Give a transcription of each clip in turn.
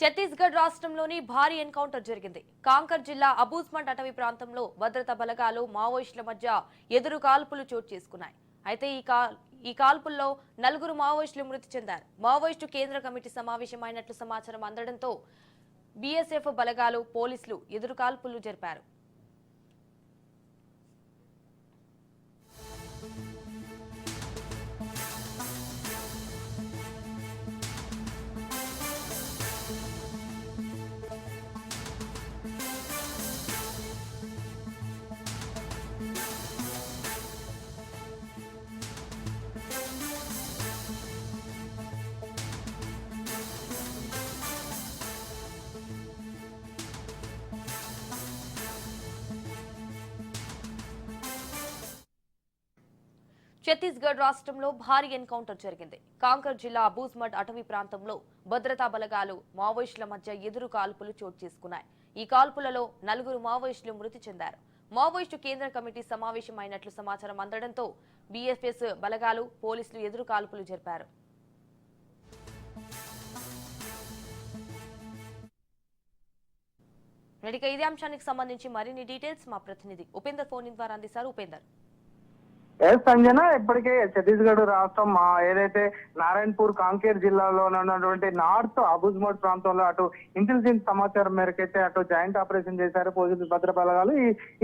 ఛత్తీస్గఢ్ రాష్ట్రంలోని భారీ ఎన్కౌంటర్ జరిగింది. కాంకర్ జిల్లా అబూజ్మండ్ అటవీ ప్రాంతంలో భద్రతా బలగాలు మావోయిస్టుల మధ్య ఎదురు కాల్పులు చోటు చేసుకున్నాయి. అయితే ఈ కాల్పుల్లో 4 మావోయిస్టులు మృతి చెందారు. మావోయిస్టు కేంద్ర కమిటీ సమావేశమైనట్లు సమాచారం అందడంతో బీఎస్ఎఫ్ బలగాలు పోలీసులు ఎదురు కాల్పులు జరిపారు. ఛత్తీస్గఢ్ రాష్ట్రంలో భారీ ఎన్కౌంటర్ జరిగింది. కాంకర్ జిల్లా అబూజ్మండ్ అటవీ ప్రాంతంలో భద్రతా బలగాలు మావోయిస్టుల మధ్య ఎదురు కాల్పులు చోటు చేసుకున్నాయి. ఈ కాల్పులలో 4 మావోయిస్టులు మృతి చెందారు. మావోయిస్టు కేంద్ర కమిటీ సమావేశమైనట్లు సమాచారం అందడంతో బీఎస్ఎఫ్ బలగాలు పోలీసులు ఎదురు కాల్పులు జరిపారు. ఇదే అంశానికి సంబంధించి మరిన్ని డీటెయిల్స్ మా ప్రతినిధి ఉపేందర్ ఫోన్ ద్వారా అందిస్తారు. ఉపేందర్. సంజన, ఇప్పటికే ఛత్తీస్గఢ్ రాష్ట్రం ఏదైతే నారాయణపూర్ కాంకేర్ జిల్లాలో ఉన్నటువంటి నార్త్ అబూజ్మండ్ ప్రాంతంలో అటు ఇంటెలిజెన్స్ సమాచారం మేరకైతే అటు జాయింట్ ఆపరేషన్ చేశారు పోలీసు భద్రతా బలగాలు.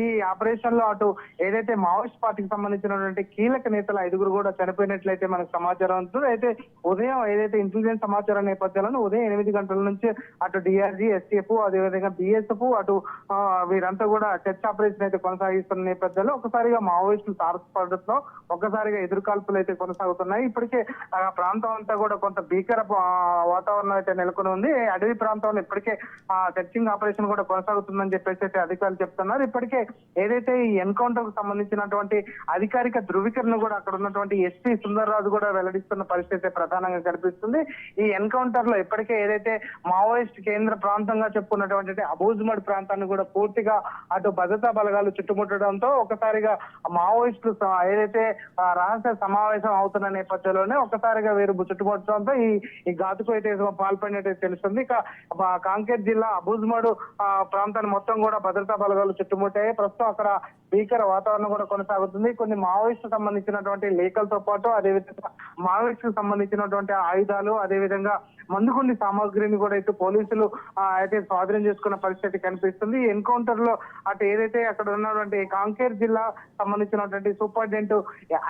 ఈ ఆపరేషన్ లో అటు ఏదైతే మావోయిస్ట్ పార్టీకి సంబంధించినటువంటి కీలక నేతలు 5 కూడా చనిపోయినట్లయితే మనకు సమాచారం ఉంటుంది. అయితే ఉదయం ఏదైతే ఇంటెలిజెన్స్ సమాచారం నేపథ్యంలో ఉదయం 8 గంటల నుంచి అటు డిఆర్జీ, ఎస్టీఎఫ్, అదేవిధంగా బిఎస్ఎఫ్ అటు వీరంతా కూడా సెర్చ్ ఆపరేషన్ అయితే కొనసాగిస్తున్న నేపథ్యంలో ఒకసారిగా మావోయిస్టులు తారసపడడం ఒక్కసారిగా ఎదురుకాల్పులు అయితే కొనసాగుతున్నాయి. ఇప్పటికే ఆ ప్రాంతం అంతా కూడా కొంత భీకర వాతావరణం అయితే నెలకొని ఉంది. అడవి ప్రాంతంలో ఇప్పటికే సెర్చింగ్ ఆపరేషన్ కూడా కొనసాగుతుందని చెప్పేసి అయితే అధికారులు చెప్తున్నారు. ఇప్పటికే ఏదైతే ఈ ఎన్కౌంటర్ కు సంబంధించినటువంటి అధికారిక ధృవీకరణ కూడా అక్కడ ఉన్నటువంటి ఎస్పీ సుందర్ రాజు కూడా వెల్లడిస్తున్న పరిస్థితి ప్రధానంగా కనిపిస్తుంది. ఈ ఎన్కౌంటర్ లో ఇప్పటికే ఏదైతే మావోయిస్ట్ కేంద్ర ప్రాంతంగా చెప్పుకున్నటువంటి అబూజ్మండ్ ప్రాంతాన్ని కూడా పూర్తిగా అటు భద్రతా బలగాలు చుట్టుముట్టడంతో ఒకసారిగా మావోయిస్టులు ఏదైతే రహస్య సమావేశం అవుతున్న నేపథ్యంలోనే ఒక్కసారిగా వీరు చుట్టుముట్టడంతో ఈ ఘాతుకు అయితే పాల్పడినట్టు తెలుస్తుంది. ఇక కాంకేర్ జిల్లా అబూజ్మండ్ ప్రాంతాన్ని మొత్తం కూడా భద్రతా బలగాలు చుట్టుముట్టాయి. ప్రస్తుతం అక్కడ భీకర వాతావరణం కూడా కొనసాగుతుంది. కొన్ని మావోయిస్టు సంబంధించినటువంటి లేఖలతో పాటు అదేవిధంగా మావోయిస్టు సంబంధించినటువంటి ఆయుధాలు, అదేవిధంగా మందుగుండి సామాగ్రిని కూడా ఇటు పోలీసులు అయితే స్వాధీనం చేసుకున్న పరిస్థితి కనిపిస్తుంది. ఎన్కౌంటర్ లో అటు ఏదైతే అక్కడ ఉన్నటువంటి కాంకేర్ జిల్లా సంబంధించినటువంటి సూపరింటెండెంట్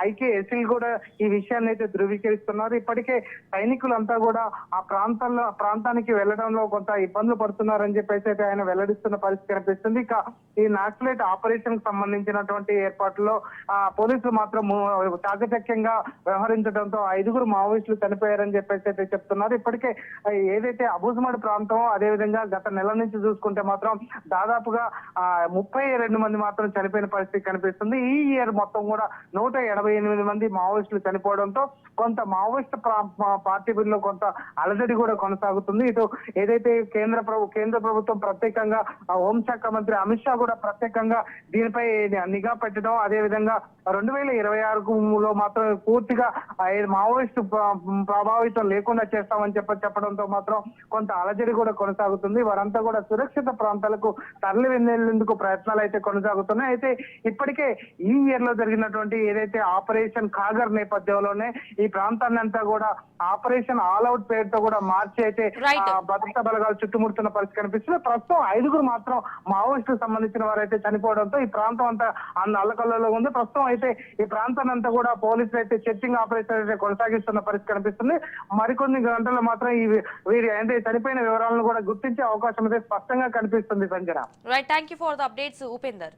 ఐకే ఎసిల్ కూడా ఈ విషయాన్ని అయితే ధృవీకరిస్తున్నారు. ఇప్పటికే సైనికులంతా కూడా ఆ ప్రాంతానికి వెళ్లడంలో కొంత ఇబ్బందులు పడుతున్నారని చెప్పేసి అయితే ఆయన వెల్లడిస్తున్న పరిస్థితి కనిపిస్తుంది. ఇక ఈ నాక్సలైట్ ఆపరేషన్ కు సంబంధించినటువంటి ఏర్పాట్లలో పోలీసులు మాత్రం చాకచక్యంగా వ్యవహరించడంతో 5 మావోయిస్టులు చనిపోయారని చెప్పేసి అయితే చెప్తున్నారు. ఇప్పటికే ఏదైతే అబూజ్మండ్ ప్రాంతం అదేవిధంగా గత నెల నుంచి చూసుకుంటే మాత్రం దాదాపుగా 32 మంది మాత్రం చనిపోయిన పరిస్థితి కనిపిస్తుంది. ఈ ఇయర్ మొత్తం కూడా 188 మంది మావోయిస్టులు చనిపోవడంతో కొంత మావోయిస్ట్ పార్టీలో కొంత అలజడి కూడా కొనసాగుతుంది. ఇటు ఏదైతే కేంద్ర ప్రభుత్వం ప్రత్యేకంగా హోంశాఖ మంత్రి అమిత్ షా కూడా ప్రత్యేకంగా దీనిపై నిఘా పెట్టడం, అదేవిధంగా 2026లో మాత్రం పూర్తిగా మావోయిస్టు ప్రభావితం లేకుండా చేస్తామని చెప్పడంతో మాత్రం కొంత అలజడి కూడా కొనసాగుతుంది. వారంతా కూడా సురక్షిత ప్రాంతాలకు తరలి వెళ్లేందుకు ప్రయత్నాలు అయితే కొనసాగుతున్నాయి. అయితే ఇప్పటికే ఈ ఇయర్ లో జరిగినటువంటి ఏదైతే ఆపరేషన్ కాగర్ నేపథ్యంలోనే ఈ ప్రాంతాన్ని అంతా కూడా ఆపరేషన్ ఆల్ అవుట్ పేరుతో కూడా మార్చి అయితే భద్రతా బలగాలు చుట్టుముడుతున్న పరిస్థితి కనిపిస్తుంది. ప్రస్తుతం 5 మాత్రం మావోయిస్టుకు సంబంధించిన వారైతే చనిపోవడంతో ఈ ప్రాంతం అంతా అల్లకల్లలో ఉంది. ప్రస్తుతం అయితే ఈ ప్రాంతాన్ని అంతా కూడా పోలీసులు అయితే సెర్చింగ్ ఆపరేషన్ అయితే కొనసాగిస్తున్న పరిస్థితి కనిపిస్తుంది. మరికొన్ని గంటల్లో మాత్రం వీరి అంటే చనిపోయిన వివరాలను కూడా గుర్తించే అవకాశం అయితే స్పష్టంగా కనిపిస్తుంది. Sanjana, right, thank you for the updates Upender.